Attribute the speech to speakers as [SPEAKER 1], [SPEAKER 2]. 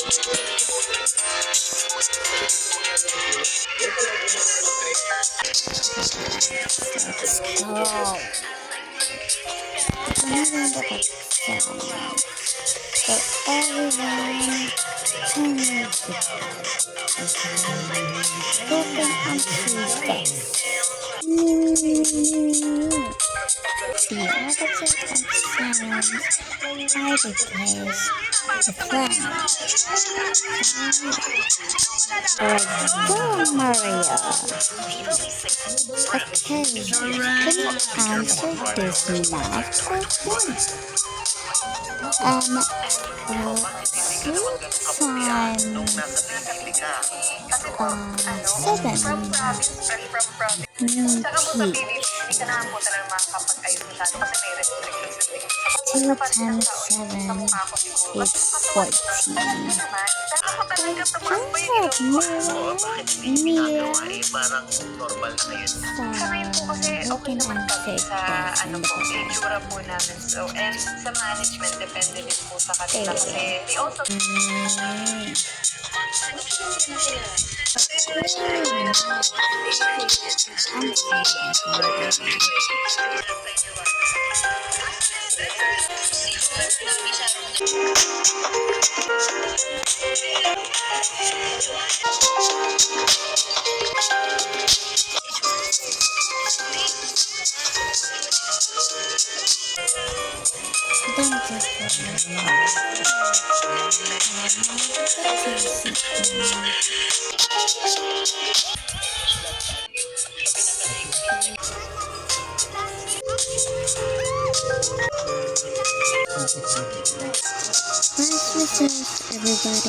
[SPEAKER 1] Oh. So everyone, turn your open on Tuesday. The opposite of sounds I replace the clown. Alright, go Maria. Okay, can you answer this math question? 3 times 7 is 14.
[SPEAKER 2] Sabihin po kasi okay naman kami sa itsura po namin. So, and sa management, depende din po sa kanila. Kasi they also...
[SPEAKER 1] Everybody.